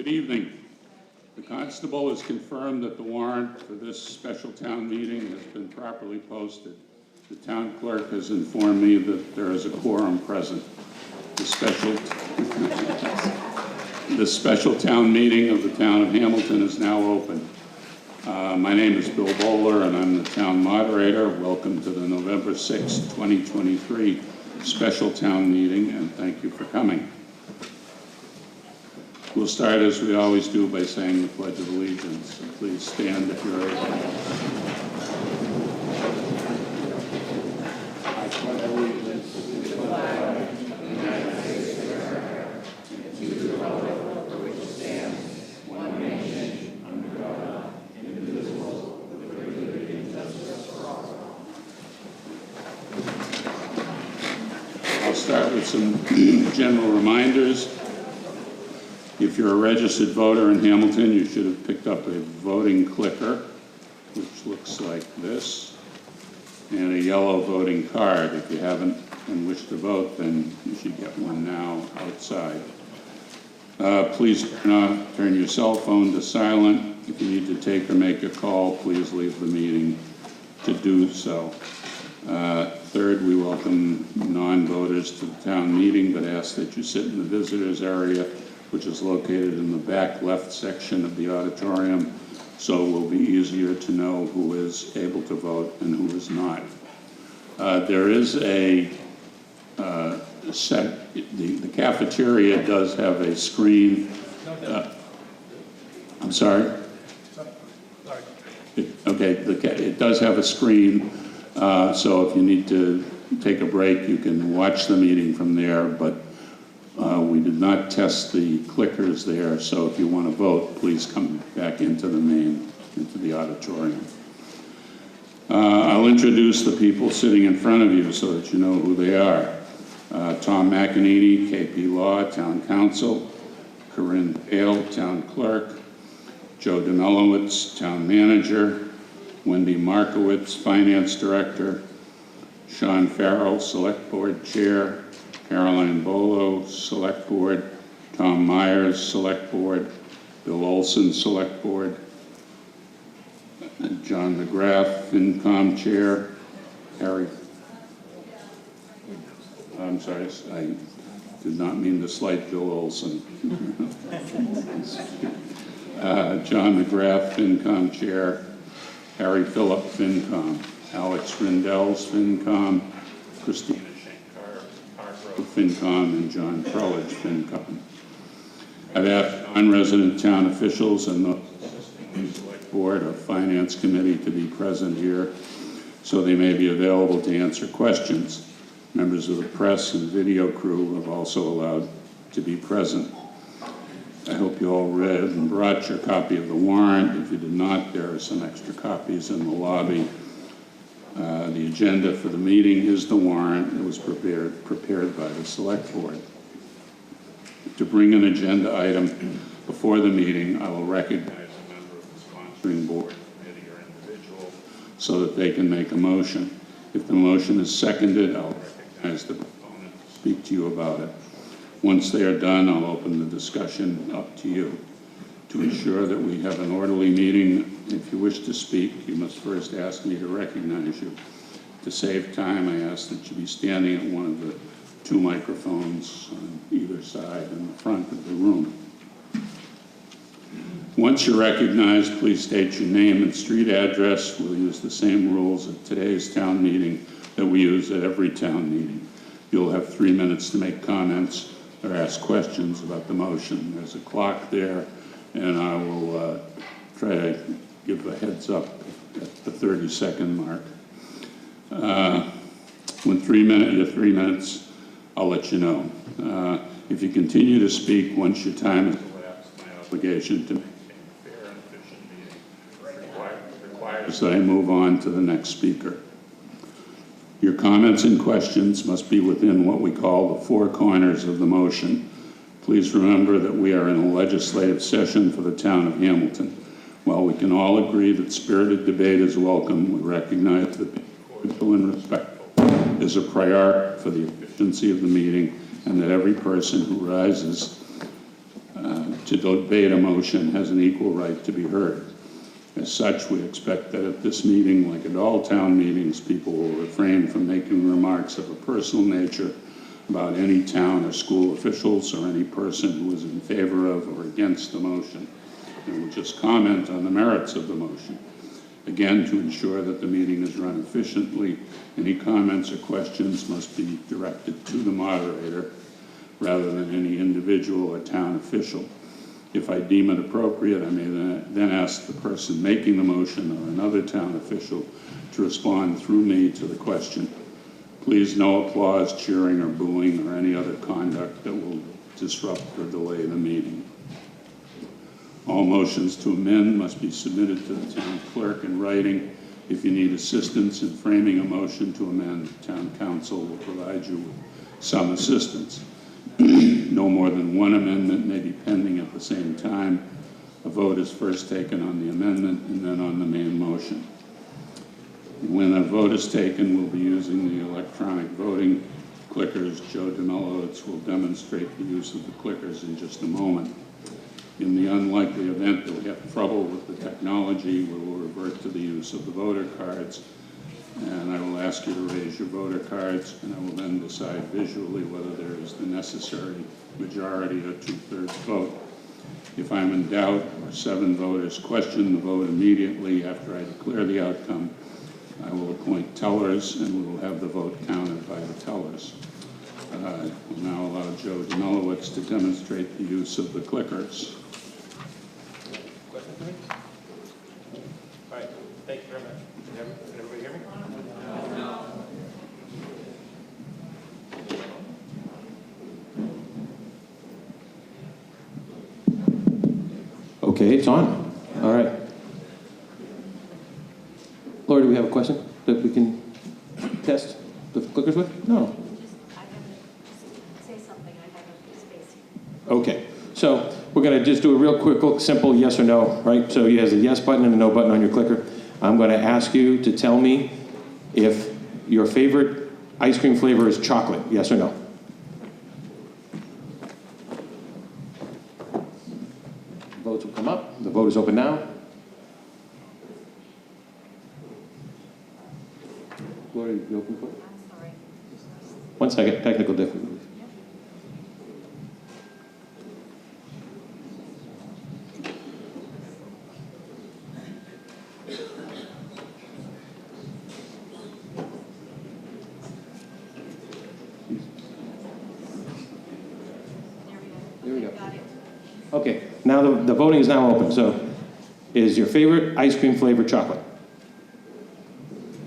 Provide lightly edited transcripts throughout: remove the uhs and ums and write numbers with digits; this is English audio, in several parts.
Good evening. The constable has confirmed that the warrant for this special town meeting has been properly posted. The town clerk has informed me that there is a quorum present. The special town meeting of the town of Hamilton is now open. My name is Bill Bowler and I'm the town moderator. Welcome to the November 6, 2023 special town meeting, and thank you for coming. We'll start as we always do by saying the Pledge of Allegiance. So please stand if you're able. I pledge allegiance to the flag of the United States of America and to the republic for which it stands, one nation, under God, indivisible, with liberty and justice for all. I'll start with some general reminders. If you're a registered voter in Hamilton, you should have picked up a voting clicker, which looks like this, and a yellow voting card. If you haven't and wish to vote, then you should get one now outside. Please turn your cell phone to silent. If you need to take or make a call, please leave the meeting to do so. Third, we welcome non-voters to the town meeting, but ask that you sit in the visitors area, which is located in the back left section of the auditorium, so it will be easier to know who is able to vote and who is not. There is the cafeteria does have a screen. I'm sorry? It does have a screen, so if you need to take a break, you can watch the meeting from there, but we did not test the clickers there, so if you want to vote, please come back into the auditorium. I'll introduce the people sitting in front of you so that you know who they are. Tom McEnany, KP Law, Town Council. Corinne Hale, Town Clerk. Joe Demelowitz, Town Manager. Wendy Markowitz, Finance Director. Sean Farrell, Select Board Chair. Caroline Bolo, Select Board. Tom Myers, Select Board. Bill Olson, Select Board. John McGrath, FinCom Chair. I'm sorry, I did not mean to slight Bill Olson. John McGrath, FinCom Chair. Harry Phillip, FinCom. Alex Rindels, FinCom. Christina FinCom, and John Prelage, FinCom. I've asked non-resident town officials and the Select Board or Finance Committee to be present here so they may be available to answer questions. Members of the press and video crew are also allowed to be present. I hope you all read and brought your copy of the warrant. If you did not, there are some extra copies in the lobby. The agenda for the meeting is the warrant. It was prepared by the Select Board. To bring an agenda item before the meeting, I will recognize a member of the sponsoring board, committee, or individual so that they can make a motion. If the motion is seconded, I'll recognize the proponent to speak to you about it. Once they are done, I'll open the discussion up to you. To ensure that we have an orderly meeting, if you wish to speak, you must first ask me to recognize you. To save time, I ask that you be standing at one of the two microphones on either side in the front of the room. Once you're recognized, please state your name and street address. We'll use the same rules at today's town meeting that we use at every town meeting. You'll have 3 minutes to make comments or ask questions about the motion. There's a clock there, and I will try to give a heads up at the 30-second mark. When 3 minutes, I'll let you know. If you continue to speak once your time has elapsed, my obligation to maintain a fair and efficient meeting requires that I move on to the next speaker. Your comments and questions must be within what we call the four corners of the motion. Please remember that we are in a legislative session for the town of Hamilton. While we can all agree that spirited debate is welcome, we recognize that being cordial and respectful is a priority for the efficiency of the meeting, and that every person who rises to debate a motion has an equal right to be heard. As such, we expect that at this meeting, like at all town meetings, people will refrain from making remarks of a personal nature about any town or school officials or any person who is in favor of or against the motion, and will just comment on the merits of the motion. Again, to ensure that the meeting is run efficiently, any comments or questions must be directed to the moderator rather than any individual or town official. If I deem it appropriate, I may then ask the person making the motion or another town official to respond through me to the question. Please, no applause, cheering, or booing, or any other conduct that will disrupt or delay the meeting. All motions to amend must be submitted to the town clerk in writing. If you need assistance in framing a motion to amend, town council will provide you with some assistance. No more than one amendment may be pending at the same time. A vote is first taken on the amendment and then on the main motion. When a vote is taken, we'll be using the electronic voting clickers. Joe DeMelowitz will demonstrate the use of the clickers in just a moment. In the unlikely event that we have trouble with the technology, we will revert to the use of the voter cards. And I will ask you to raise your voter cards, and I will then decide visually whether there is the necessary majority or 2/3 vote. If I'm in doubt or 7 voters question the vote immediately after I declare the outcome, I will appoint tellers, and we will have the vote counted by the tellers. We'll now allow Joe DeMelowitz to demonstrate the use of the clickers. Question for me? All right, thank you very much. Can everybody hear me? No. Okay, it's on. All right. Laura, do we have a question that we can test the clickers with? No. I have to say something. I have a space here. Okay. So we're going to just do a real quick, simple yes or no, right? So you have a yes button and a no button on your clicker. I'm going to ask you to tell me if your favorite ice cream flavor is chocolate, yes or no. Votes will come up. The vote is open now. Gloria, you open for it? I'm sorry. 1 second, technical difficulties. There we go. Got it. Okay, now the voting is now open. So, is your favorite ice cream flavor chocolate?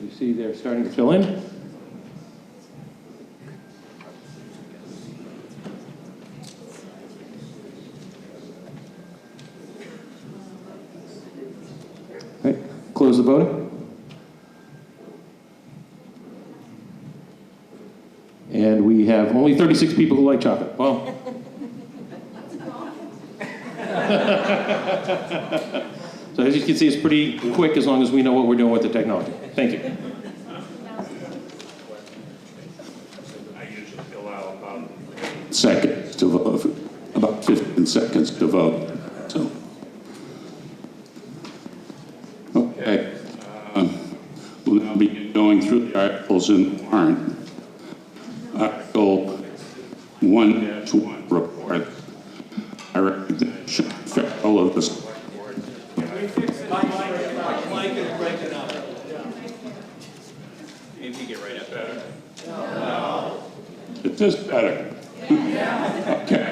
You see they're starting to fill in. Right, close the voting. And we have only 36 people who like chocolate. Well. So as you can see, it's pretty quick as long as we know what we're doing with the technology. Thank you. I usually allow seconds to vote, about 15 seconds to vote. So, okay. We'll now begin going through the articles in the warrant. Article 1-1 report. I recognize Sean Farrell of the Select Board. Maybe you get right up better. Is this better? Okay.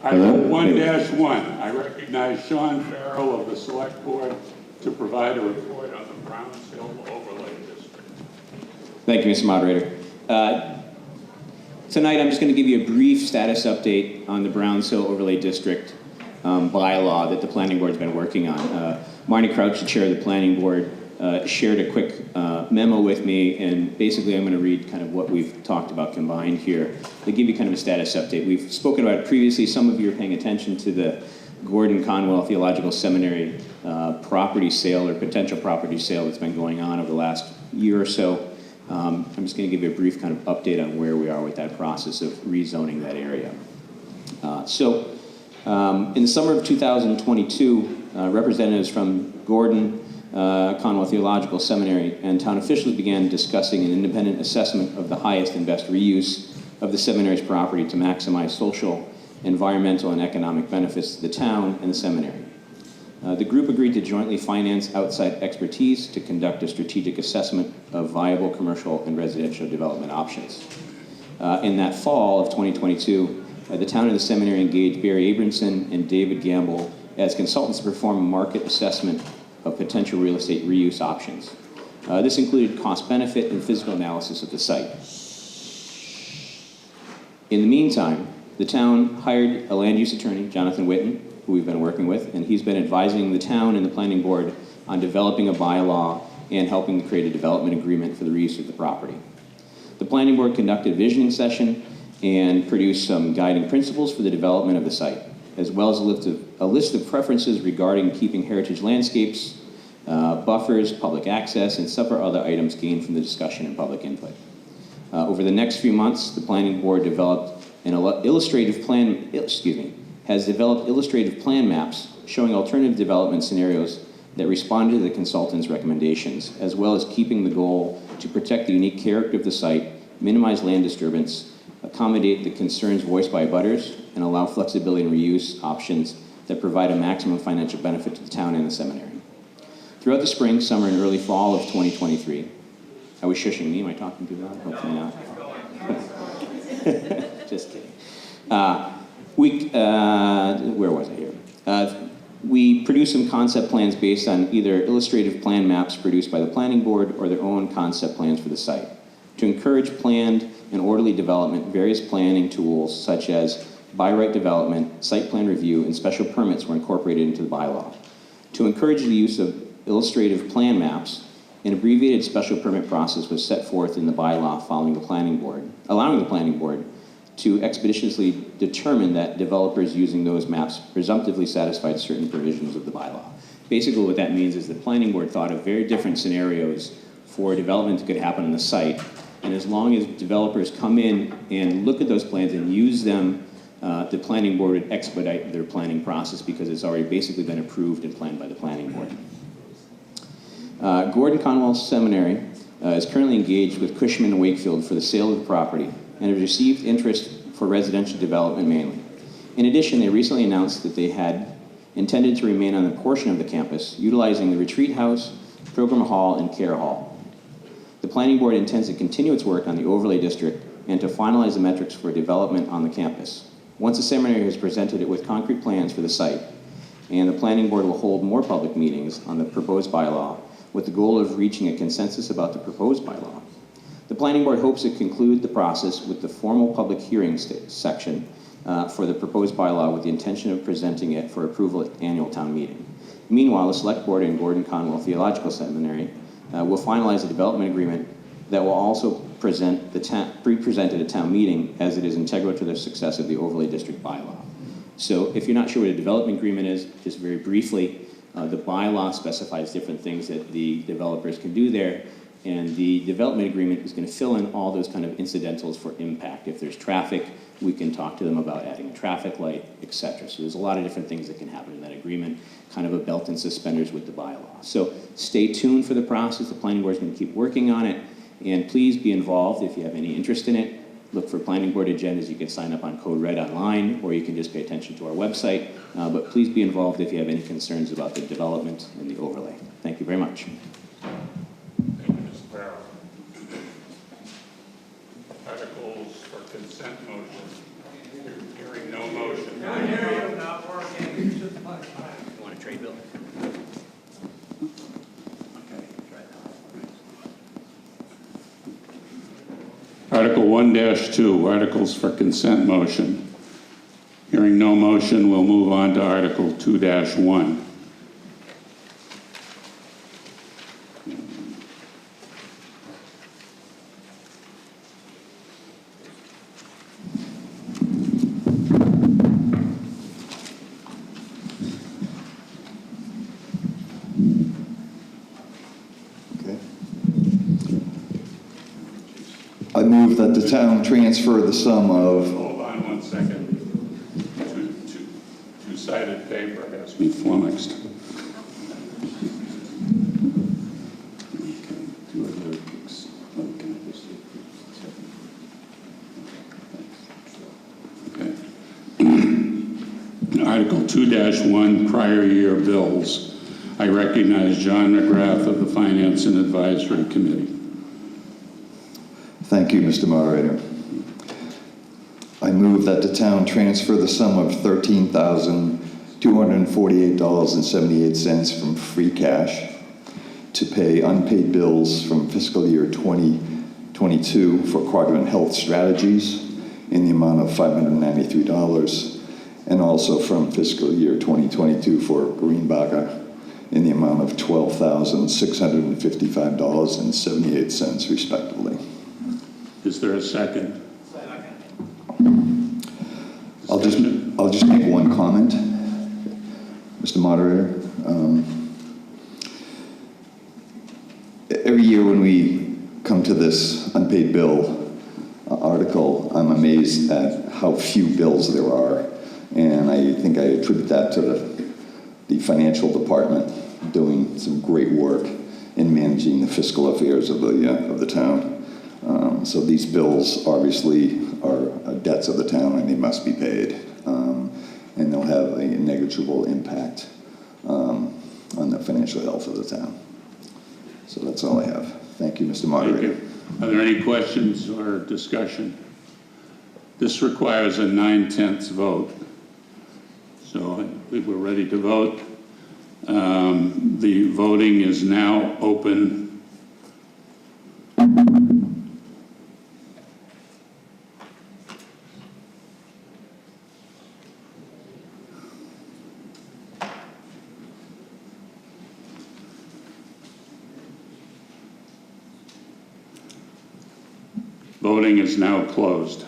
Article 1-1. I recognize Sean Farrell of the Select Board to provide a report on the Brownsville Overlay District. Thank you, Mr. Moderator. Tonight, I'm just going to give you a brief status update on the Brownsville Overlay District bylaw that the Planning Board's been working on. Marnie Crouch, the chair of the Planning Board, shared a quick memo with me, and basically I'm going to read kind of what we've talked about combined here to give you kind of a status update. We've spoken about it previously. Some of you are paying attention to the Gordon Conwell Theological Seminary property sale or potential property sale that's been going on over the last year or so. I'm just going to give you a brief kind of update on where we are with that process of rezoning that area. In the summer of 2022, representatives from Gordon Conwell Theological Seminary and town officials began discussing an independent assessment of the highest and best reuse of the seminary's property to maximize social, environmental, and economic benefits to the town and the seminary. The group agreed to jointly finance outside expertise to conduct a strategic assessment of viable commercial and residential development options. In that fall of 2022, the town and the seminary engaged Barry Abramson and David Gamble as consultants to perform a market assessment of potential real estate reuse options. This included cost-benefit and physical analysis of the site. In the meantime, the town hired a land use attorney, Jonathan Whitten, who we've been working with, and he's been advising the town and the planning board on developing a bylaw and helping to create a development agreement for the reuse of the property. The planning board conducted a visioning session and produced some guiding principles for the development of the site, as well as a list of preferences regarding keeping heritage landscapes, buffers, public access, and several other items gained from the discussion and public input. Over the next few months, the planning board developed has developed illustrative plan maps showing alternative development scenarios that respond to the consultant's recommendations, as well as keeping the goal to protect the unique character of the site, minimize land disturbance, accommodate the concerns voiced by abutters, and allow flexibility and reuse options that provide a maximum financial benefit to the town and the seminary. Throughout the spring, summer, and early fall of 2023, I was shushing me, am I talking too loud? Hopefully not. Just kidding. Where was I here? We produced some concept plans based on either illustrative plan maps produced by the planning board or their own concept plans for the site. To encourage planned and orderly development, various planning tools such as by-right development, site plan review, and special permits were incorporated into the bylaw. To encourage the use of illustrative plan maps, an abbreviated special permit process was set forth in the bylaw allowing the planning board to expeditiously determine that developers using those maps presumptively satisfied certain provisions of the bylaw. Basically what that means is the planning board thought of very different scenarios for development that could happen on the site, and as long as developers come in and look at those plans and use them, the planning board would expedite their planning process because it's already basically been approved and planned by the planning board. Gordon Conwell Seminary is currently engaged with Cushman & Wakefield for the sale of the property and has received interest for residential development mainly. In addition, they recently announced that they had intended to remain on a portion of the campus, utilizing the retreat house, program hall, and care hall. The planning board intends to continue its work on the overlay district and to finalize the metrics for development on the campus. Once the seminary has presented it with concrete plans for the site, and the planning board will hold more public meetings on the proposed bylaw with the goal of reaching a consensus about the proposed bylaw. The planning board hopes to conclude the process with the formal public hearing section for the proposed bylaw with the intention of presenting it for approval at annual town meeting. Meanwhile, the select board and Gordon Conwell Theological Seminary will finalize a development agreement that will also be presented at town meeting as it is integral to the success of the overlay district bylaw. So if you're not sure what a development agreement is, just very briefly, the bylaw specifies different things that the developers can do there, and the development agreement is going to fill in all those kind of incidentals for impact. If there's traffic, we can talk to them about adding a traffic light, etc. So there's a lot of different things that can happen in that agreement, kind of a belt and suspenders with the bylaw. So stay tuned for the process. The planning board is going to keep working on it, and please be involved if you have any interest in it. Look for planning board agendas. You can sign up on Code Red online, or you can just pay attention to our website. But please be involved if you have any concerns about the development and the overlay. Thank you very much. Thank you, Mr. Farrell. Articles for consent motion. Hearing no motion. Not working. You want a trade bill? Article 1-2, articles for consent motion. Hearing no motion, we'll move on to Article 2-1. I move that the town transfer the sum of, Hold on one second. paper has me flummoxed. Okay. Article 2-1, prior year bills. I recognize John McGrath of the Finance and Advisory Committee. Thank you, Mr. Moderator. I move that the town transfer the sum of $13,248.78 from free cash to pay unpaid bills from fiscal year 2022 for Quadrant Health Strategies in the amount of $593, and also from fiscal year 2022 for Greenbacher in the amount of $12,655.78, respectively. Is there a second? I'll just make one comment, Mr. Moderator. Every year when we come to this unpaid bill article, I'm amazed at how few bills there are, and I think I attribute that to the financial department doing some great work in managing the fiscal affairs of the town. So these bills obviously are debts of the town, and they must be paid, and they'll have a negligible impact on the financial health of the town. So that's all I have. Thank you, Mr. Moderator. Thank you. Are there any questions or discussion? This requires a 9/10 vote. So I believe we're ready to vote. The voting is now open. Voting is now closed.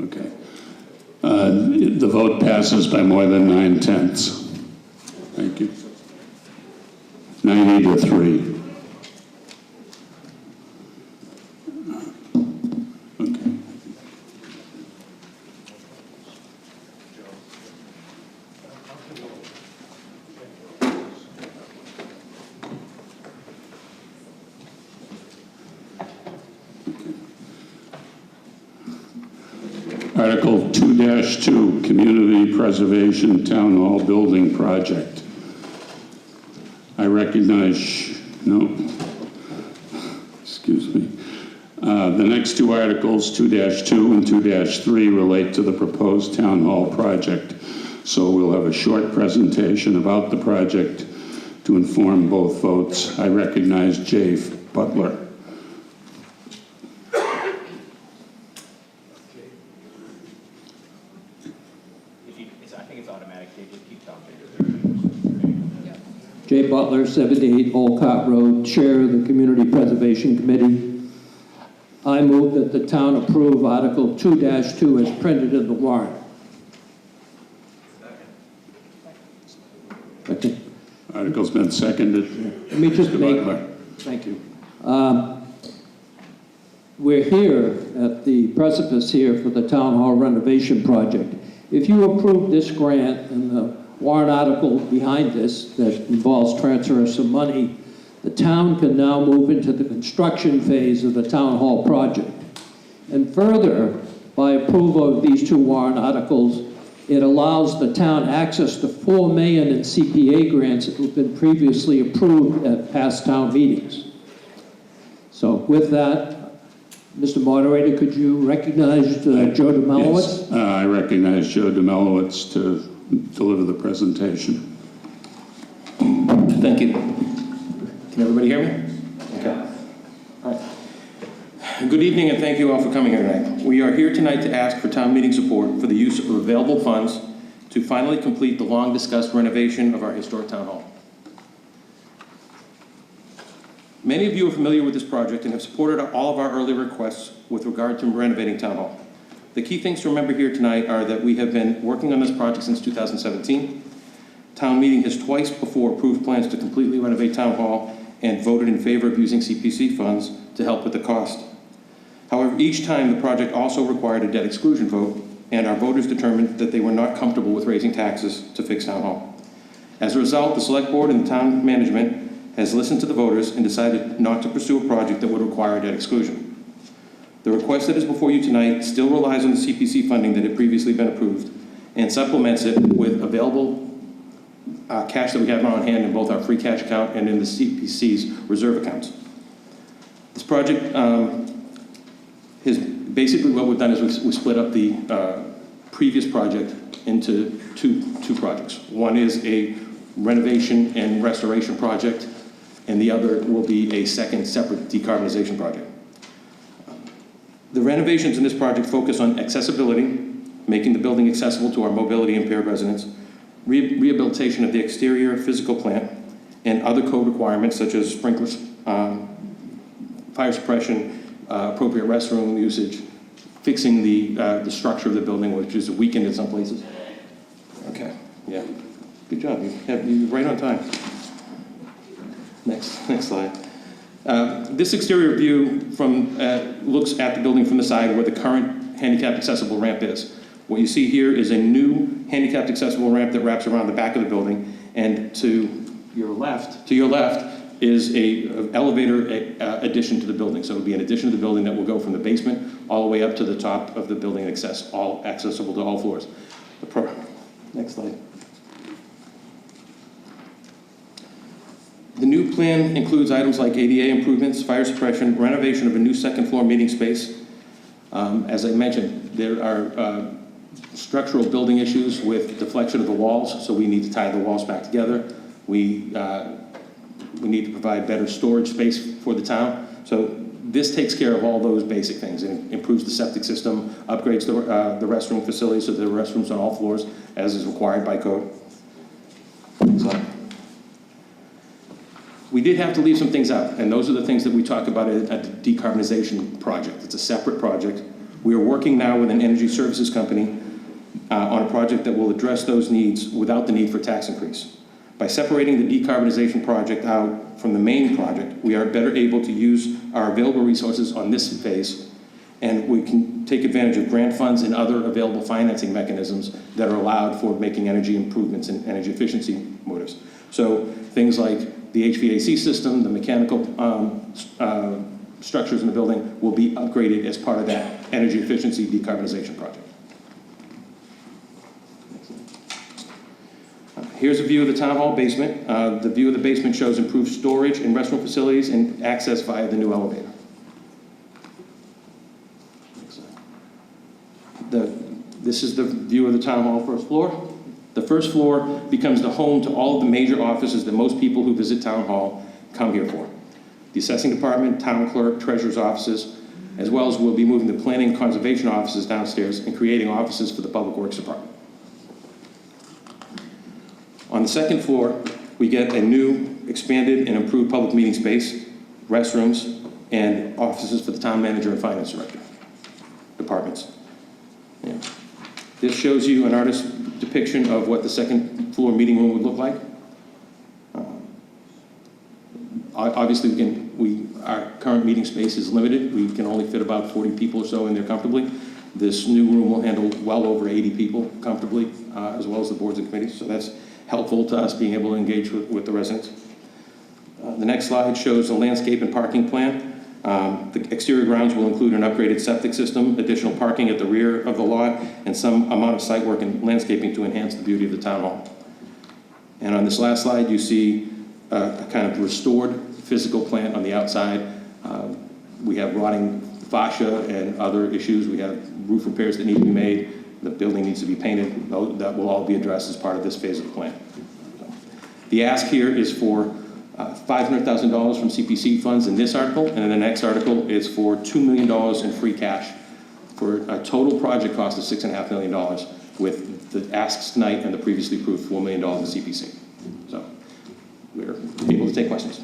Okay. The vote passes by more than 9/10. Thank you. 90-3. Article 2-2, Community Preservation Town Hall Building Project. I recognize, excuse me. The next two articles, 2-2 and 2-3, relate to the proposed town hall project. So we'll have a short presentation about the project to inform both votes. I recognize Jay Butler. Jay Butler, 78 Olcott Road, Chair of the Community Preservation Committee. I move that the town approve Article 2-2 as printed in the warrant. Second. Article's been seconded. Let me just Mr. make, Butler. thank you. We're here at the precipice here for the town hall renovation project. If you approve this grant and the warrant article behind this that involves transfer of some money, the town can now move into the construction phase of the town hall project. And further, by approval of these two warrant articles, it allows the town access to $4 million in CPA grants that have been previously approved at past town meetings. So with that, Mr. Moderator, could you recognize Joe Demelowitz? Yes, I recognize Joe Demelowitz to deliver the presentation. Thank you. Can everybody hear me? Okay. All right. Good evening, and thank you all for coming here tonight. We are here tonight to ask for town meeting support for the use of available funds to finally complete the long-discussed renovation of our historic town hall. Many of you are familiar with this project and have supported all of our early requests with regard to renovating town hall. The key things to remember here tonight are that we have been working on this project since 2017. Town meeting has twice before approved plans to completely renovate Town Hall and voted in favor of using CPC funds to help with the cost. However, each time the project also required a debt exclusion vote, and our voters determined that they were not comfortable with raising taxes to fix Town Hall. As a result, the Select Board and the Town Management has listened to the voters and decided not to pursue a project that would require debt exclusion. The request that is before you tonight still relies on the CPC funding that had previously been approved and supplements it with available cash that we have on hand in both our free cash account and in the CPC's reserve accounts. This project is basically what we've done is we split up the previous project into two projects. One is a renovation and restoration project, and the other will be a second separate decarbonization project. The renovations in this project focus on accessibility, making the building accessible to our mobility impaired residents, rehabilitation of the exterior physical plant, and other code requirements such as sprinklers, fire suppression, appropriate restroom usage, fixing the structure of the building, which is weakened in some places. Okay, yeah, good job. You're right on time. Next slide. This exterior view looks at the building from the side where the current handicapped accessible ramp is. What you see here is a new handicapped accessible ramp that wraps around the back of the building, and to your left is a elevator addition to the building. So it would be an addition to the building that will go from the basement all the way up to the top of the building, all accessible to all floors. Next slide. The new plan includes items like ADA improvements, fire suppression, renovation of a new second floor meeting space. As I mentioned, there are structural building issues with deflection of the walls, so we need to tie the walls back together. We need to provide better storage space for the town. So this takes care of all those basic things. It improves the septic system, upgrades the restroom facilities so there are restrooms on all floors as is required by code. We did have to leave some things out, and those are the things that we talk about at the decarbonization project. It's a separate project. We are working now with an energy services company on a project that will address those needs without the need for tax increase. By separating the decarbonization project out from the main project, we are better able to use our available resources on this phase, and we can take advantage of grant funds and other available financing mechanisms that are allowed for making energy improvements and energy efficiency motives. So things like the HVAC system, the mechanical structures in the building will be upgraded as part of that energy efficiency decarbonization project. Here's a view of the town hall basement. The view of the basement shows improved storage and restroom facilities and access via the new elevator. This is the view of the town hall first floor. The first floor becomes the home to all of the major offices that most people who visit town hall come here for. The assessing department, town clerk, treasurer's offices, as well as we'll be moving the planning and conservation offices downstairs and creating offices for the public works department. On the second floor, we get a new, expanded, and improved public meeting space, restrooms, and offices for the town manager and finance director departments. Yeah. This shows you an artist's depiction of what the second floor meeting room would look like. Obviously, our current meeting space is limited. We can only fit about 40 people or so in there comfortably. This new room will handle well over 80 people comfortably, as well as the boards and committees. So that's helpful to us being able to engage with the residents. The next slide shows a landscape and parking plan. The exterior grounds will include an upgraded septic system, additional parking at the rear of the lot, and some amount of site work and landscaping to enhance the beauty of the town hall. And on this last slide, you see a kind of restored physical plant on the outside. We have rotting fascia and other issues. We have roof repairs that need to be made. The building needs to be painted. That will all be addressed as part of this phase of the plan. The ask here is for $500,000 from CPC funds in this article, and in the next article is for $2 million in free cash for a total project cost of $6.5 million with the asks tonight and the previously approved $4 million in CPC. So we're able to take questions.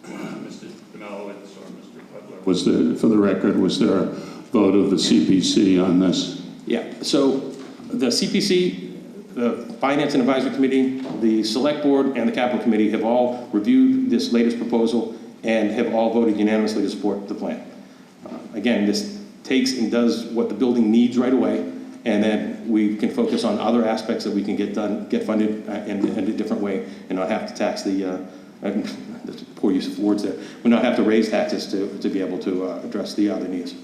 Mr. Demowitz or Mr. Pudler, for the record, was there a vote of the CPC on this? Yeah, so the CPC the Finance and Advisory Committee, the Select Board, and the Capital Committee have all reviewed this latest proposal and have all voted unanimously to support the plan. Again, this takes and does what the building needs right away, and then we can focus on other aspects that we can get done, get funded in a different way, and not have to tax the poor use of words there, we not have to raise taxes to be able to address the other needs.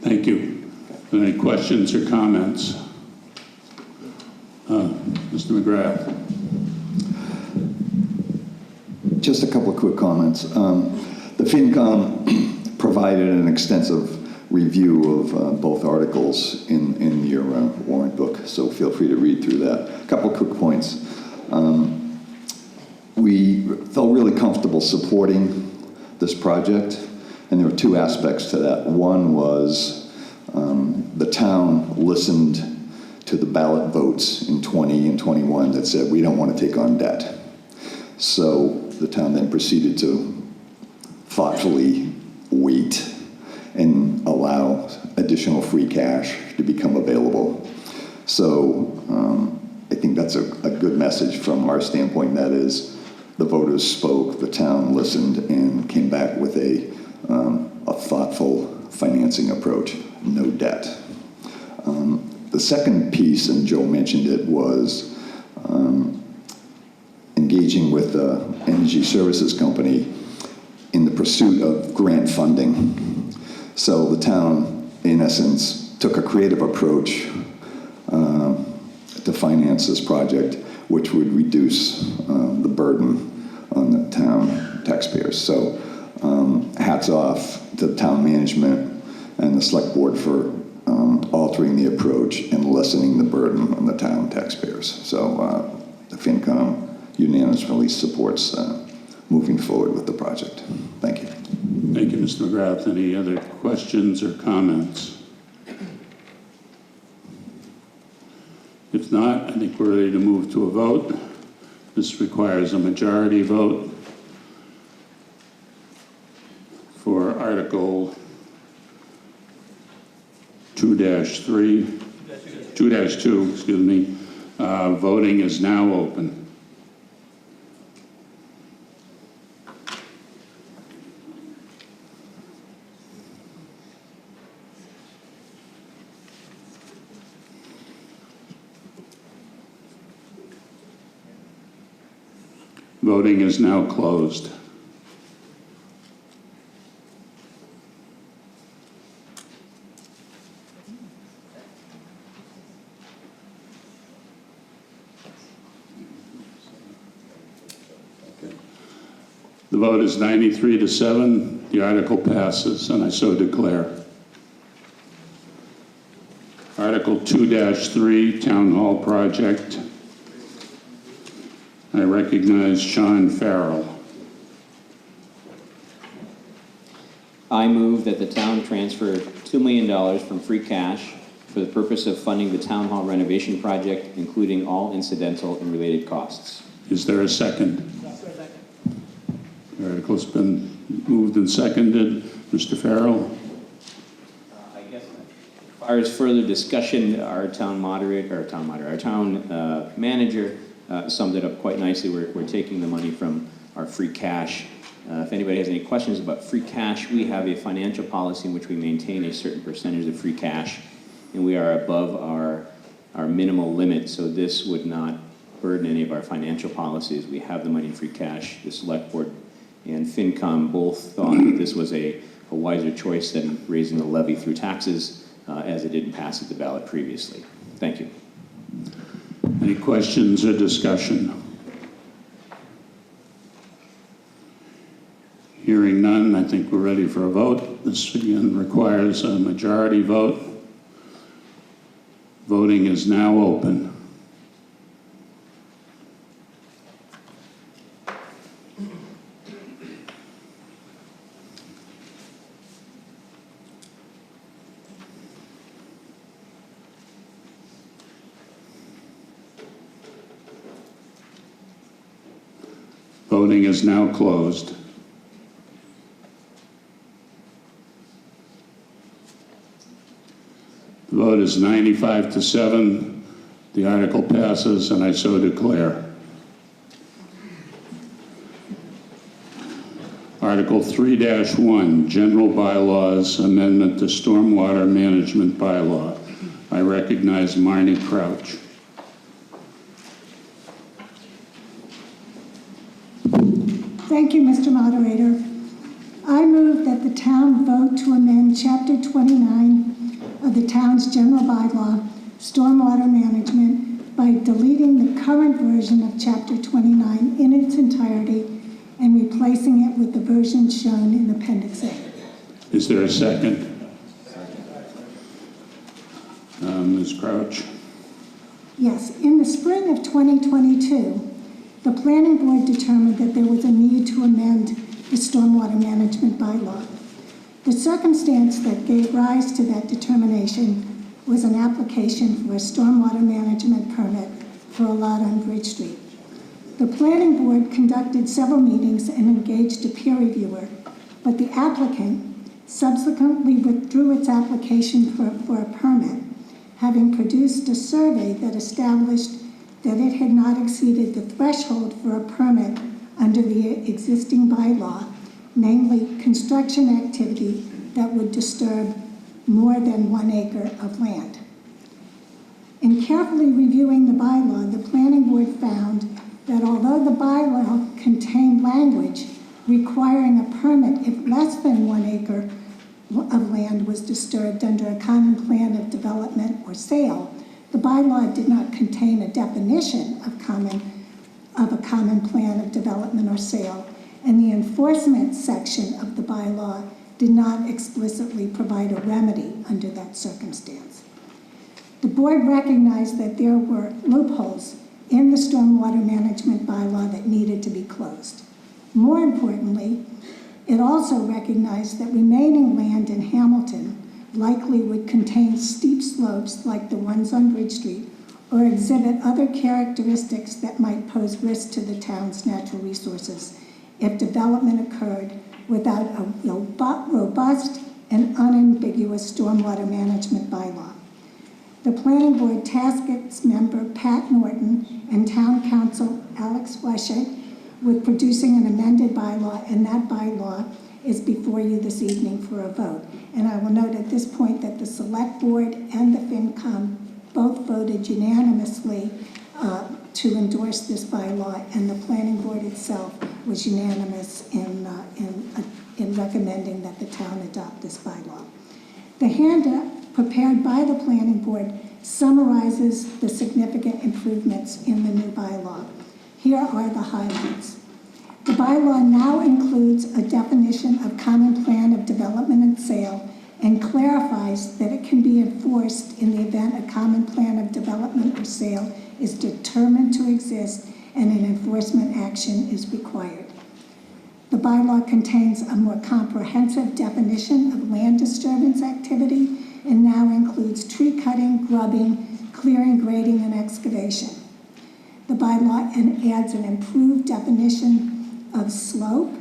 Thank you. Any questions or comments? Mr. McGrath. Just a couple of quick comments. The FinCom provided an extensive review of both articles in your warrant book, so feel free to read through that. A couple of quick points. We felt really comfortable supporting this project, and there were two aspects to that. One was the town listened to the ballot votes in 20 and 21 that said we don't want to take on debt. So the town then proceeded to thoughtfully wait and allow additional free cash to become available. So I think that's a good message from our standpoint. That is, the voters spoke, the town listened, and came back with a thoughtful financing approach, no debt. The second piece, and Joe mentioned it, was engaging with the energy services company in the pursuit of grant funding. So the town, in essence, took a creative approach to finance this project, which would reduce the burden on the town taxpayers. So hats off to the town management and the select board for altering the approach and lessening the burden on the town taxpayers. So the FinCom unanimously supports moving forward with the project. Thank you. Thank you, Mr. McGrath. Any other questions or comments? If not, I think we're ready to move to a vote. This requires a majority vote for Article 2-2, excuse me. Voting is now open. Voting is now closed. The vote is 93-7. The article passes, and I so declare. Article 2-3, Town Hall Project. I recognize Sean Farrell. I move that the town transfer $2 million from free cash for the purpose of funding the town hall renovation project, including all incidental and related costs. Is there a second? The article's been moved and seconded. Mr. Farrell? I guess as far as further discussion, our town manager summed it up quite nicely. We're taking the money from our free cash. If anybody has any questions about free cash, we have a financial policy in which we maintain a certain percentage of free cash, and we are above our minimal limit, so this would not burden any of our financial policies. We have the money in free cash. The Select Board and FinCom both thought that this was a wiser choice than raising the levy through taxes, as it didn't pass at the ballot previously. Thank you. Any questions or discussion? Hearing none, I think we're ready for a vote. This again requires a majority vote. Voting is now open. Voting is now closed. The vote is 95-7. The article passes, and I so declare. Article 3-1, General Bylaws, Amendment to Stormwater Management Bylaw. I recognize Marnie Crouch. Thank you, Mr. Moderator. I move that the town vote to amend Chapter 29 of the town's general bylaw, Stormwater Management, by deleting the current version of Chapter 29 in its entirety and replacing it with the version shown in Appendix A. Is there a second? Ms. Crouch? Yes, in the spring of 2022, the planning board determined that there was a need to amend the stormwater management bylaw. The circumstance that gave rise to that determination was an application for a stormwater management permit for a lot on Bridge Street. The planning board conducted several meetings and engaged a peer reviewer, but the applicant subsequently withdrew its application for a permit, having produced a survey that established that it had not exceeded the threshold for a permit under the existing bylaw, namely construction activity that would disturb more than 1 acre of land. In carefully reviewing the bylaw, the planning board found that although the bylaw contained language requiring a permit if less than 1 acre of land was disturbed under a common plan of development or sale, the bylaw did not contain a definition of a common plan of development or sale, and the enforcement section of the bylaw did not explicitly provide a remedy under that circumstance. The board recognized that there were loopholes in the stormwater management bylaw that needed to be closed. More importantly, it also recognized that remaining land in Hamilton likely would contain steep slopes like the ones on Bridge Street or exhibit other characteristics that might pose risk to the town's natural resources if development occurred without a robust and unambiguous stormwater management bylaw. The planning board tasked its member Pat Norton and town council Alex Weshet with producing an amended bylaw, and that bylaw is before you this evening for a vote. And I will note at this point that the select board and the FinCom both voted unanimously to endorse this bylaw, and the planning board itself was unanimous in recommending that the town adopt this bylaw. The handout prepared by the planning board summarizes the significant improvements in the new bylaw. Here are the highlights. The bylaw now includes a definition of common plan of development and sale and clarifies that it can be enforced in the event a common plan of development or sale is determined to exist and an enforcement action is required. The bylaw contains a more comprehensive definition of land disturbance activity and now includes tree cutting, grubbing, clearing, grading, and excavation. The bylaw adds an improved definition of slope,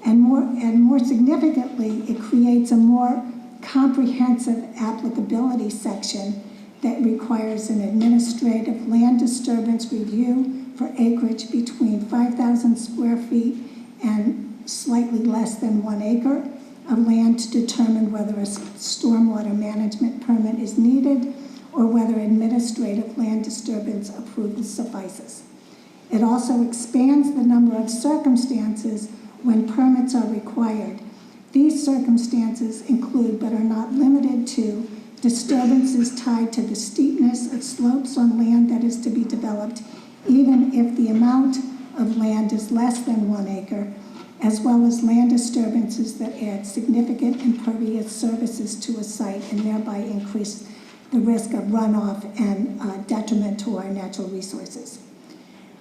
and more significantly, it creates a more comprehensive applicability section that requires an administrative land disturbance review for acreage between 5,000 square feet and slightly less than 1 acre of land to determine whether a stormwater management permit is needed or whether administrative land disturbance approval suffices. It also expands the number of circumstances when permits are required. These circumstances include, but are not limited to, disturbances tied to the steepness of slopes on land that is to be developed, even if the amount of land is less than 1 acre, as well as land disturbances that add significant impervious surfaces to a site and thereby increase the risk of runoff and detriment to our natural resources.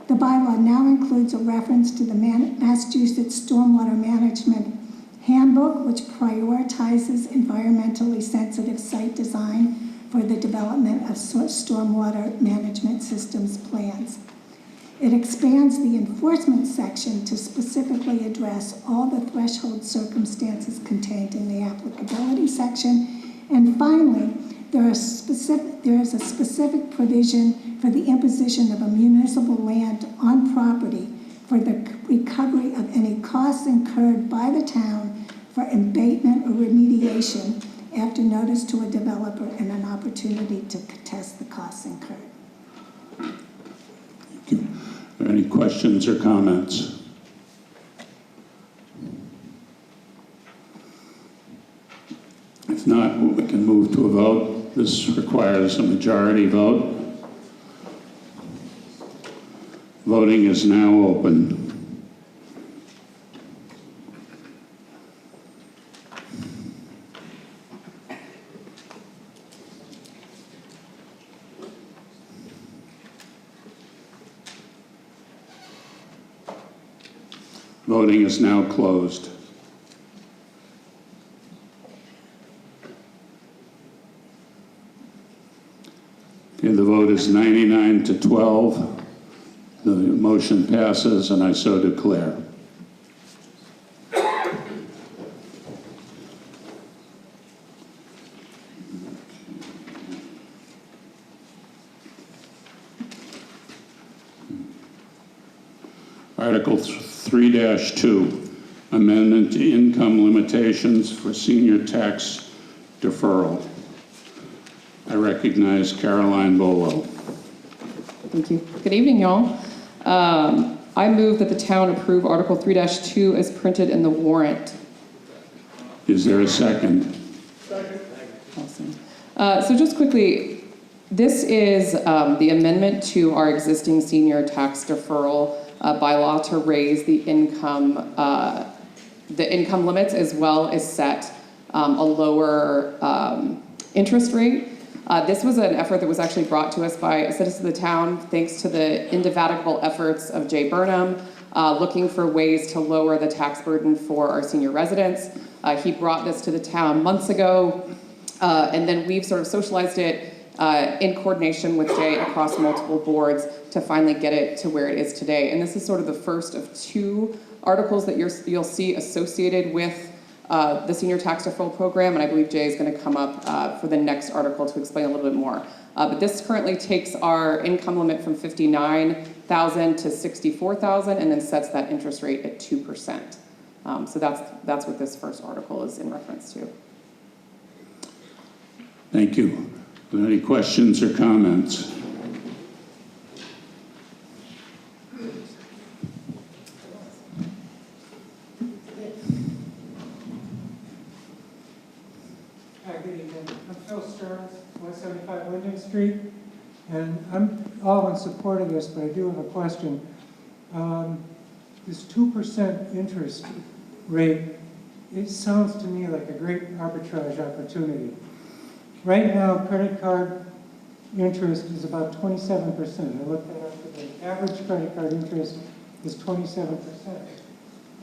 The bylaw now includes a reference to the Massachusetts Stormwater Management Handbook, which prioritizes environmentally sensitive site design for the development of stormwater management systems plans. It expands the enforcement section to specifically address all the threshold circumstances contained in the applicability section. And finally, there is a specific provision for the imposition of a municipal land on property for the recovery of any costs incurred by the town for abatement or remediation after notice to a developer and an opportunity to contest the costs incurred. Thank you. Are there any questions or comments? If not, we can move to a vote. This requires a majority vote. Voting is now open. Voting is now closed. Okay, the vote is 99 to 12. The motion passes, and I so declare. Article 3-2, amendment to income limitations for senior tax deferral. I recognize Caroline Bolo. Thank you. Good evening, y'all. I move that the town approve Article 3-2 as printed in the warrant. Is there a second? Awesome. So just quickly, this is the amendment to our existing senior tax deferral bylaw to raise the income limits, as well as set a lower interest rate. This was an effort that was actually brought to us by a citizen of the town, thanks to the indefatigable efforts of Jay Burnham, looking for ways to lower the tax burden for our senior residents. He brought this to the town months ago, and then we've sort of socialized it in coordination with Jay across multiple boards to finally get it to where it is today. And this is sort of the first of two articles that you'll see associated with the senior tax deferral program, and I believe Jay is going to come up for the next article to explain a little bit more. But this currently takes our income limit from $59,000 to $64,000, and then sets that interest rate at 2%. So that's what this first article is in reference to. Thank you. Are there any questions or comments? Hi, good evening. I'm Phil Stearns, 175 Linden Street, and I'm all in support of this, but I do have a question. This 2% interest rate, it sounds to me like a great arbitrage opportunity. Right now, credit card interest is about 27%. I looked that up today. Average credit card interest is 27%.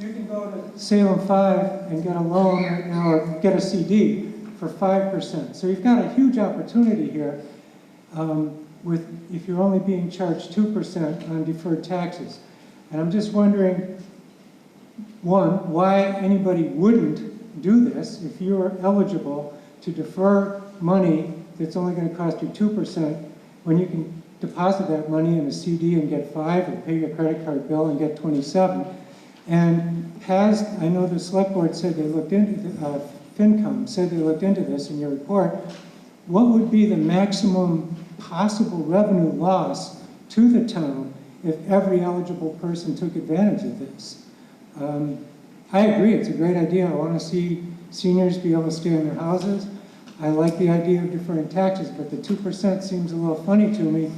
You can go to Salem 5 and get a loan right now, or get a CD for 5%. So you've got a huge opportunity here if you're only being charged 2% on deferred taxes. And I'm just wondering, one, why anybody wouldn't do this if you're eligible to defer money that's only going to cost you 2% when you can deposit that money in a CD and get 5, or pay your credit card bill and get 27. And I know the select board said they looked into, FinCom said they looked into this in your report. What would be the maximum possible revenue loss to the town if every eligible person took advantage of this? I agree, it's a great idea. I want to see seniors be able to stay in their houses. I like the idea of deferring taxes, but the 2% seems a little funny to me,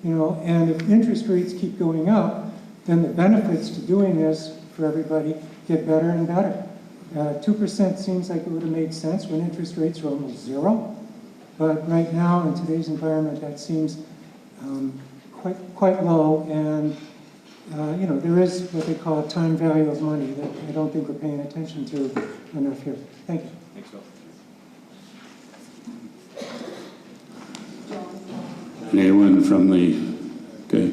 and if interest rates keep going up, then the benefits to doing this for everybody get better and better. 2% seems like it would have made sense when interest rates are almost zero, but right now in today's environment that seems quite low, and there is what they call a time value of money that I don't think we're paying attention to enough here. Thank you. Thanks, Phil. Anyone from the, okay,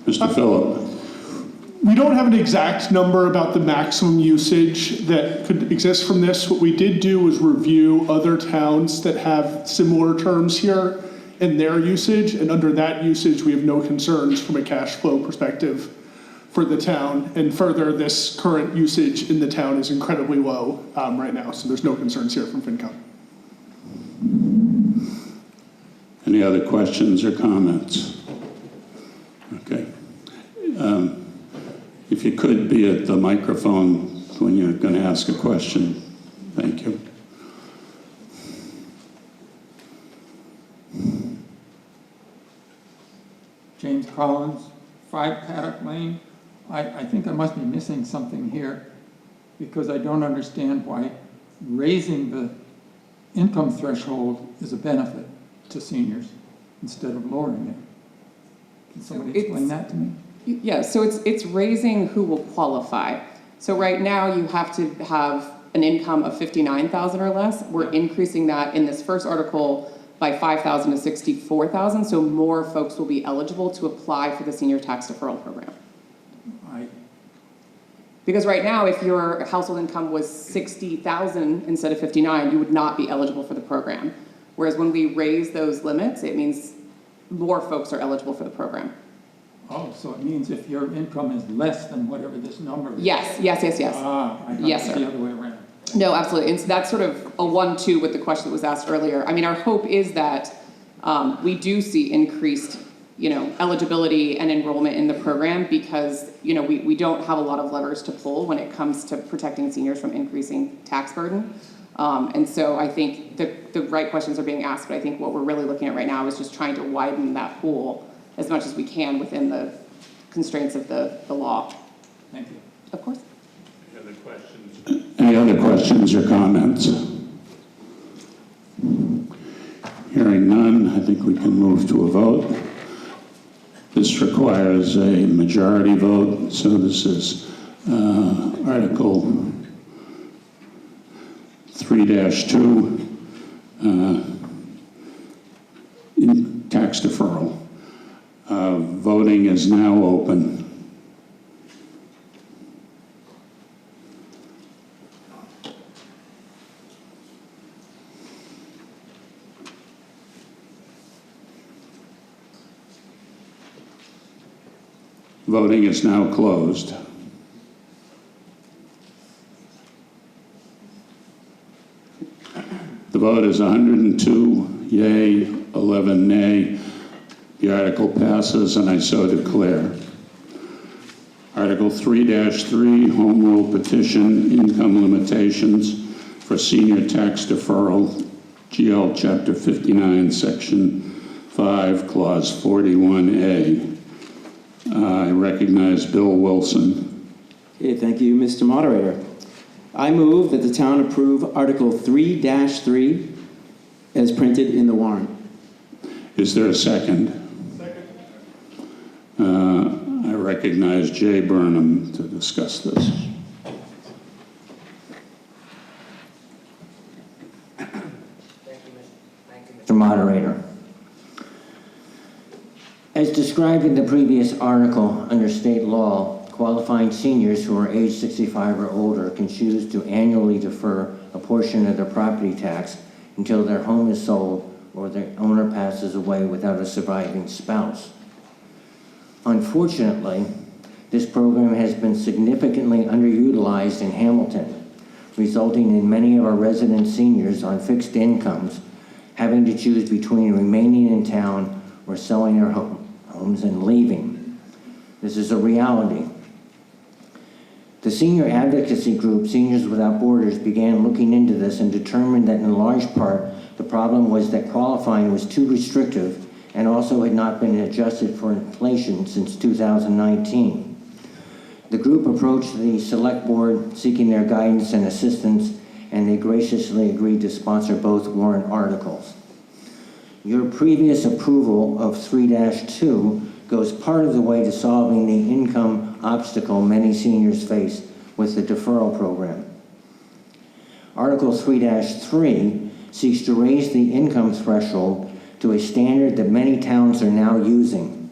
Mr. Phillip. We don't have an exact number about the maximum usage that could exist from this. What we did do was review other towns that have similar terms here and their usage, and under that usage, we have no concerns from a cash flow perspective for the town. And further, this current usage in the town is incredibly low right now, so there's no concerns here from FinCom. Any other questions or comments? Okay. If you could be at the microphone when you're going to ask a question. Thank you. James Collins, 5 Paddock Lane. I think I must be missing something here because I don't understand why raising the income threshold is a benefit to seniors instead of lowering it. Can somebody explain that to me? Yeah, so it's raising who will qualify. So right now you have to have an income of $59,000 or less. We're increasing that in this first article by $5,000 to $64,000, so more folks will be eligible to apply for the senior tax deferral program. Because right now, if your household income was $60,000 instead of $59,000, you would not be eligible for the program. Whereas when we raise those limits, it means more folks are eligible for the program. Oh, so it means if your income is less than whatever this number is? Yes. I thought Yes, it was sir. the other way around. No, absolutely. And so that's sort of a 1-2 with the question that was asked earlier. I mean, our hope is that we do see increased, eligibility and enrollment in the program because, we don't have a lot of levers to pull when it comes to protecting seniors from increasing tax burden. And so I think the right questions are being asked, but I think what we're really looking at right now is just trying to widen that pool as much as we can within the constraints of the law. Thank you. Of course. Any other questions or comments? Hearing none, I think we can move to a vote. This requires a majority vote, so this is Article 3-2, in tax deferral. Voting is now open. Voting is now closed. The vote is 102 yea, 11 nay. The article passes, and I so declare. Article 3-3, Home Rule Petition, Income Limitations for Senior Tax Deferral, GL Chapter 59, Section 5, Clause 41A. I recognize Bill Wilson. Okay, thank you, Mr. Moderator. I move that the town approve Article 3-3 as printed in the warrant. Is there a second? Second. I recognize Jay Burnham to discuss this. Mr. Moderator. As described in the previous article, under state law, qualifying seniors who are age 65 or older can choose to annually defer a portion of their property tax until their home is sold or the owner passes away without a surviving spouse. Unfortunately, this program has been significantly underutilized in Hamilton, resulting in many of our resident seniors on fixed incomes having to choose between remaining in town or selling their homes and leaving. This is a reality. The senior advocacy group, Seniors Without Borders, began looking into this and determined that in large part, the problem was that qualifying was too restrictive and also had not been adjusted for inflation since 2019. The group approached the select board seeking their guidance and assistance, and they graciously agreed to sponsor both warrant articles. Your previous approval of 3-2 goes part of the way to solving the income obstacle many seniors face with the deferral program. Article 3-3 seeks to raise the income threshold to a standard that many towns are now using.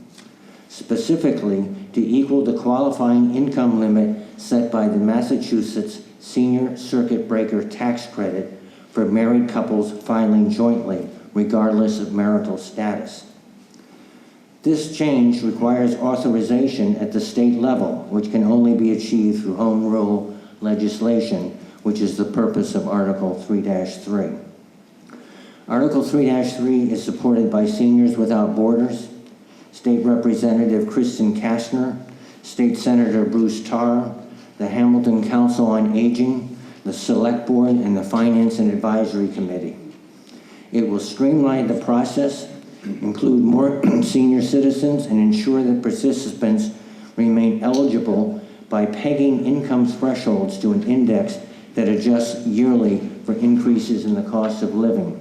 specifically to equal the qualifying income limit set by the Massachusetts Senior Circuit Breaker tax credit for married couples filing jointly, regardless of marital status. This change requires authorization at the state level, which can only be achieved through home rule legislation, which is the purpose of Article 3-3. Article 3-3 is supported by Seniors Without Borders, State Representative Kristen Kastner, State Senator Bruce Tarr, the Hamilton Council on Aging, the Select Board, and the Finance and Advisory Committee. It will streamline the process, include more senior citizens, and ensure that participants remain eligible by pegging income thresholds to an index that adjusts yearly for increases in the cost of living.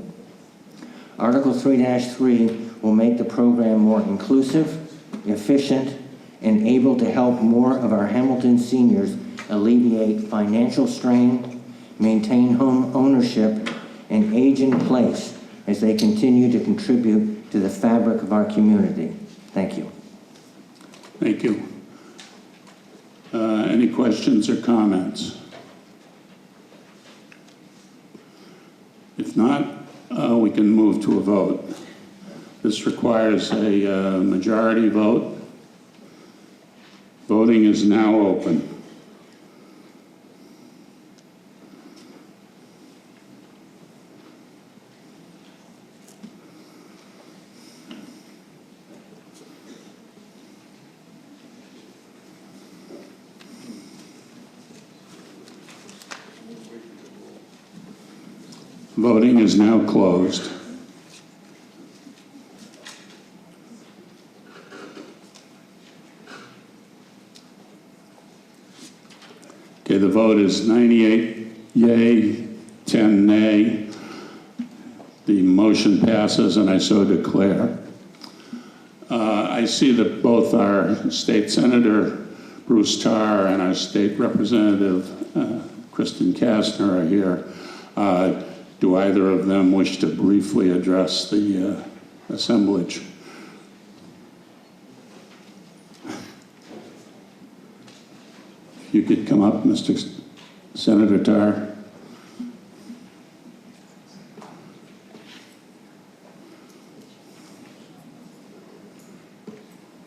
Article 3-3 will make the program more inclusive, efficient, and able to help more of our Hamilton seniors alleviate financial strain, maintain home ownership, and age in place as they continue to contribute to the fabric of our community. Thank you. Thank you. Any questions or comments? If not, we can move to a vote. This requires a majority vote. Voting is now open. Voting is now closed. Okay, the vote is 98 yay, 10 nay. The motion passes, and I so declare. I see that both our State Senator Bruce Tarr and our State Representative Kristen Kastner are here. Do either of them wish to briefly address the assemblage? If you could come up, Mr. Senator Tarr.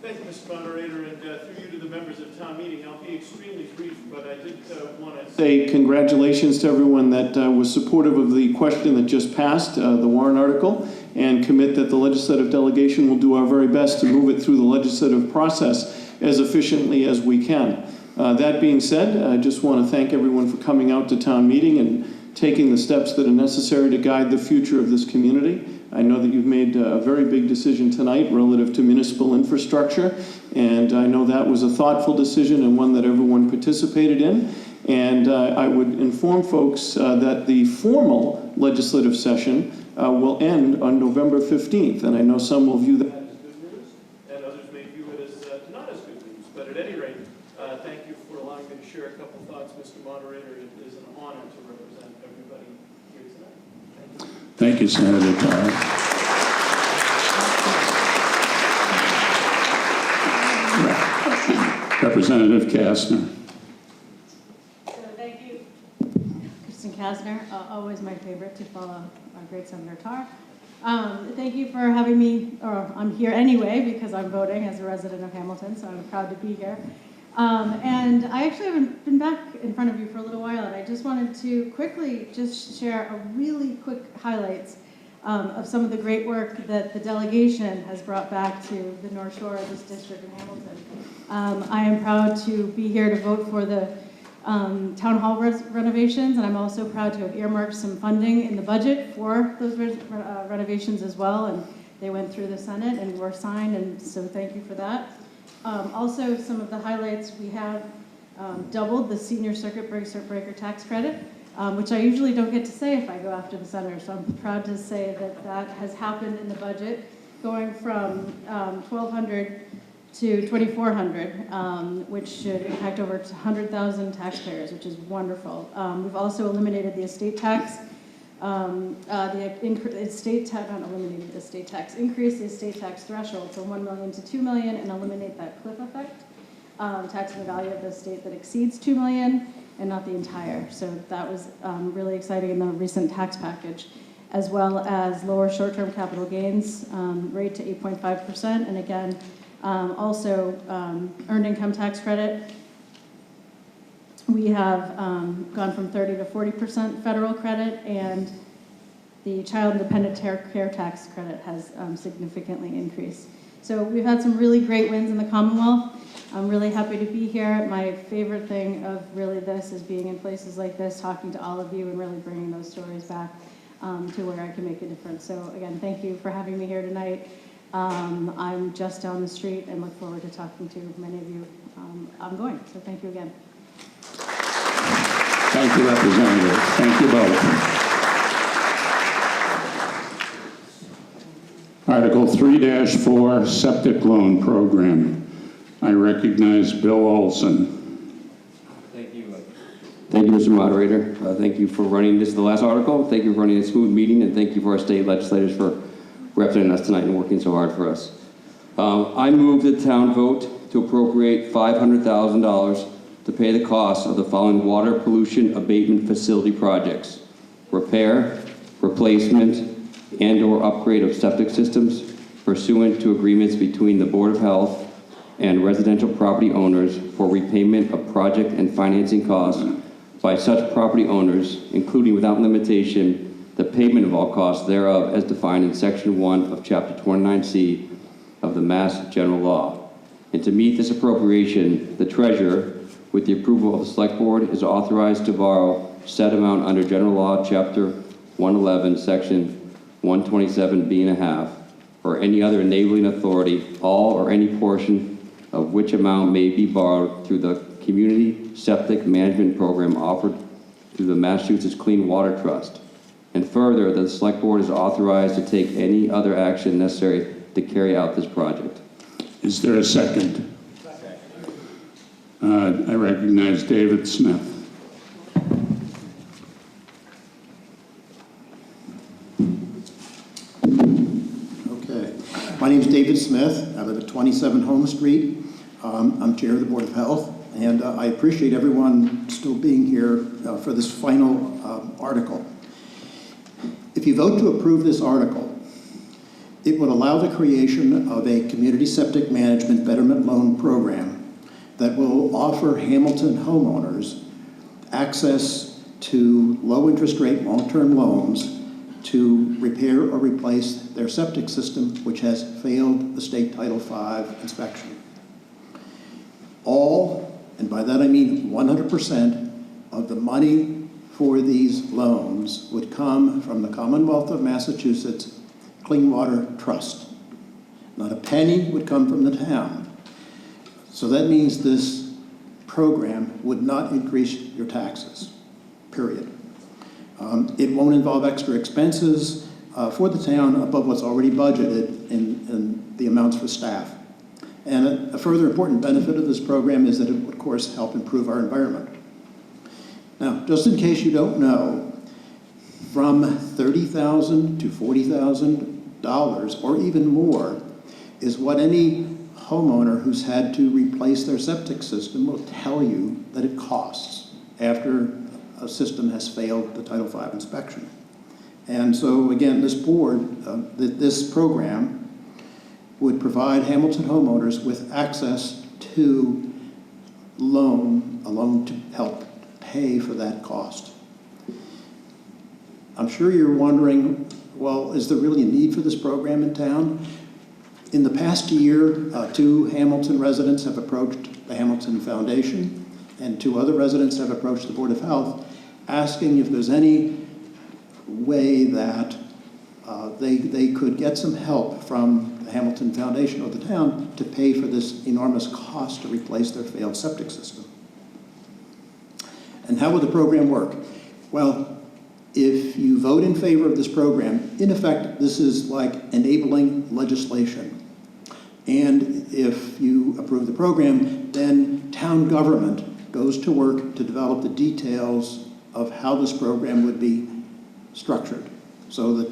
Thank you, Mr. Moderator, and through you to the members of town meeting. I'll be extremely brief, but I did want to say congratulations to everyone that was supportive of the question that just passed, the warrant article, and commit that the legislative delegation will do our very best to move it through the legislative process as efficiently as we can. That being said, I just want to thank everyone for coming out to town meeting and taking the steps that are necessary to guide the future of this community. I know that you've made a very big decision tonight relative to municipal infrastructure, and I know that was a thoughtful decision and one that everyone participated in. And I would inform folks that the formal legislative session will end on November 15th, and I know some will view that as good news, and others may view it as not as good news. But at any rate, thank you for allowing me to share a couple thoughts, Mr. Moderator. It is an honor to represent everybody here tonight. Thank you. Thank you, Senator Tarr. Representative Kastner. So thank you, Kristen Kastner, always my favorite to follow our great Senator Tarr. Thank you for having me, or I'm here anyway because I'm voting as a resident of Hamilton, so I'm proud to be here. And I actually haven't been back in front of you for a little while, and I just wanted to quickly just share a really quick highlights of some of the great work that the delegation has brought back to the North Shore of this district in Hamilton. I am proud to be here to vote for the town hall renovations, and I'm also proud to have earmarked some funding in the budget for those renovations as well, and they went through the Senate and were signed, and so thank you for that. Also, some of the highlights, we have doubled the senior circuit breaker tax credit, which I usually don't get to say if I go after the senator, so I'm proud to say that that has happened in the budget, going from $1,200 to $2,400, which should impact over 100,000 taxpayers, which is wonderful. We've also eliminated the estate tax The estate tax, not eliminating the estate tax, increase the estate tax threshold from 1 million to 2 million and eliminate that cliff effect, taxing the value of the estate that exceeds 2 million and not the entire. So that was really exciting in the recent tax package, as well as lower short-term capital gains rate to 8.5%. And again, also earned income tax credit. We have gone from 30 to 40% federal credit, and the child independent care tax credit has significantly increased. So we've had some really great wins in the Commonwealth. I'm really happy to be here. My favorite thing of really this is being in places like this, talking to all of you and really bringing those stories back to where I can make a difference. So again, thank you for having me here tonight. I'm just down the street and look forward to talking to many of you ongoing. So thank you again. Thank you, Representative. Thank you both. Article 3-4, Septic Loan Program. I recognize Bill Olson. Thank you. Thank you, Mr. Moderator. Thank you for running this, the last article. Thank you for running a smooth meeting, and thank you for our state legislators for representing us tonight and working so hard for us. I move that the town vote to appropriate $500,000 to pay the costs of the following water pollution abatement facility projects: repair, replacement, and/or upgrade of septic systems pursuant to agreements between the Board of Health and residential property owners for repayment of project and financing costs by such property owners, including without limitation the payment of all costs thereof as defined in Section 1 of Chapter 29C of the Mass General Law. And to meet this appropriation, the treasurer, with the approval of the Select Board, is authorized to borrow said amount under General Law, Chapter 111, Section 127B1/2, or any other enabling authority, all or any portion of which amount may be borrowed through the Community Septic Management Program offered through the Massachusetts Clean Water Trust. And further, that the Select Board is authorized to take any other action necessary to carry out this project. Is there a second? I recognize David Smith. Okay. My name is David Smith. I live at 27 Home Street. I'm chair of the Board of Health, and I appreciate everyone still being here for this final article. If you vote to approve this article, it would allow the creation of a community septic management betterment loan program that will offer Hamilton homeowners access to low interest rate long-term loans to repair or replace their septic system, which has failed the state Title V inspection. All, and by that I mean 100%, of the money for these loans would come from the Commonwealth of Massachusetts Clean Water Trust. Not a penny would come from the town. So that means this program would not increase your taxes, period. It won't involve extra expenses for the town above what's already budgeted in the amounts for staff. And a further important benefit of this program is that it would, of course, help improve our environment. Now, just in case you don't know, from $30,000 to $40,000 or even more is what any homeowner who's had to replace their septic system will tell you that it costs after a system has failed the Title V inspection. And so again, this board, this program would provide Hamilton homeowners with access to a loan to help pay for that cost. I'm sure you're wondering, well, is there really a need for this program in town? In the past year, 2 Hamilton residents have approached the Hamilton Foundation, and 2 other residents have approached the Board of Health asking if there's any way that they could get some help from the Hamilton Foundation or the town to pay for this enormous cost to replace their failed septic system. And how would the program work? Well, if you vote in favor of this program, in effect, this is like enabling legislation. And if you approve the program, then town government goes to work to develop the details of how this program would be structured. So the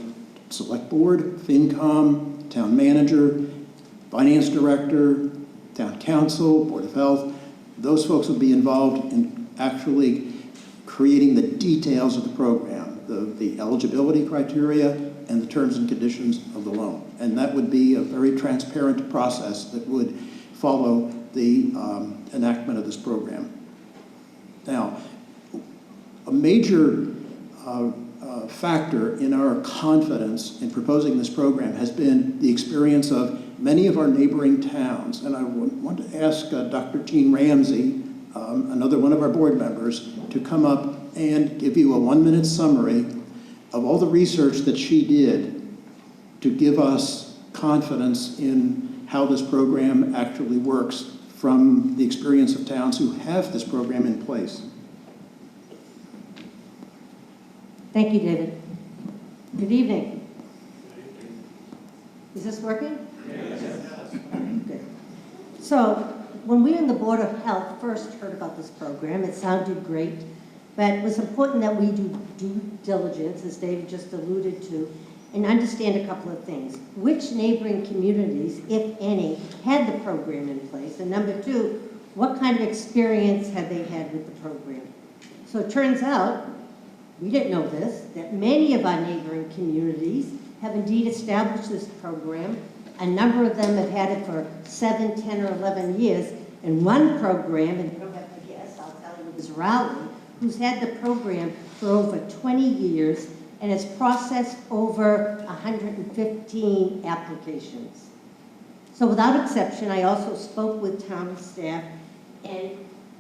select board, FinCom, town manager, finance director, town council, board of health, those folks will be involved in actually creating the details of the program, the eligibility criteria and the terms and conditions of the loan. And that would be a very transparent process that would follow the enactment of this program. Now, a major factor in our confidence in proposing this program has been the experience of many of our neighboring towns. And I want to ask Dr. Jean Ramsey, another one of our board members, to come up and give you a 1-minute summary of all the research that she did to give us confidence in how this program actually works from the experience of towns who have this program in place. Thank you, David. Good evening. Is this working? Yes. Good. So, when we in the Board of Health first heard about this program, it sounded great, but it was important that we do due diligence, as David just alluded to, and understand a couple of things. Which neighboring communities, if any, had the program in place? And number two, what kind of experience had they had with the program? So it turns out, we didn't know this, that many of our neighboring communities have indeed established this program. A number of them have had it for 7, 10, or 11 years. And one program, and you don't have to guess, I'll tell you, is Raleigh, who's had the program for over 20 years and has processed over 115 applications. So without exception, I also spoke with town staff, and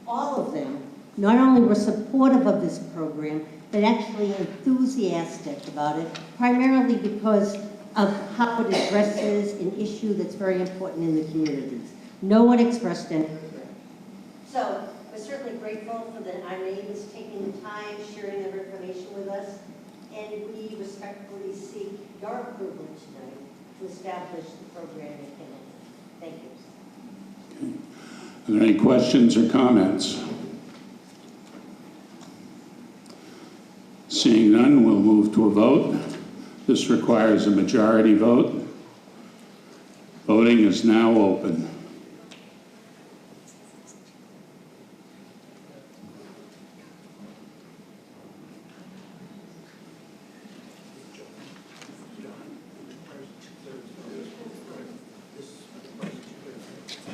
all of them not only were supportive of this program, but actually enthusiastic about it, primarily because of how it addresses an issue that's very important in the communities. No one expressed any regret. So we're certainly grateful for our neighbors taking the time, sharing their information with us, and we respectfully seek your approval tonight to establish the program in Hamilton. Thank you. Okay. Are there any questions or comments? Seeing none, we'll move to a vote. This requires a majority vote. Voting is now open.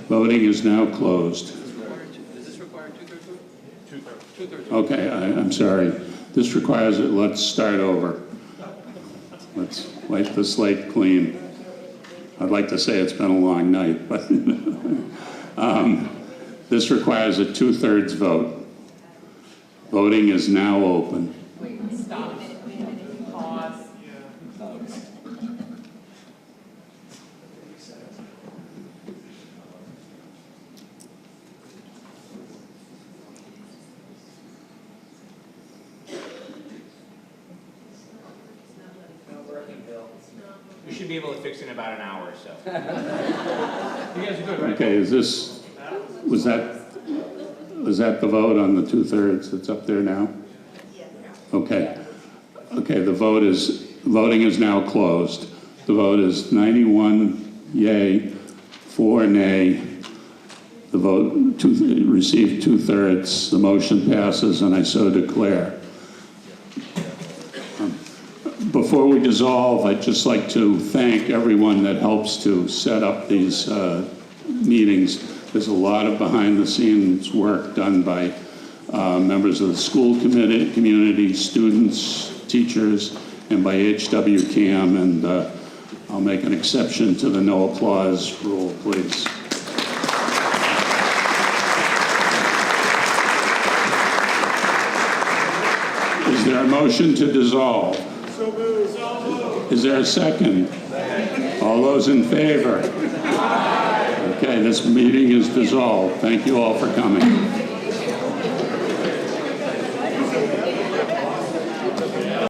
Voting is now closed. Does this require two-thirds vote? Two-thirds. Okay, I'm sorry. This requires it. Let's start over. Let's wipe the slate clean. I'd like to say it's been a long night, but this requires a 2/3 vote. Voting is now open. Wait, stop a minute, pause. We should be able to fix it in about an hour or so. You guys are good, right? Okay, was that the vote on the 2/3 that's up there now? Yeah. Okay. Okay, voting is now closed. The vote is 91 yay, 4 nay. The vote received 2/3. The motion passes, and I so declare. Before we dissolve, I'd just like to thank everyone that helps to set up these meetings. There's a lot of behind-the-scenes work done by members of the school community, students, teachers, and by HWCAM, and I'll make an exception to the no applause rule, please. Is there a motion to dissolve? So moved. Is there a second? All those in favor? Okay, this meeting is dissolved. Thank you all for coming.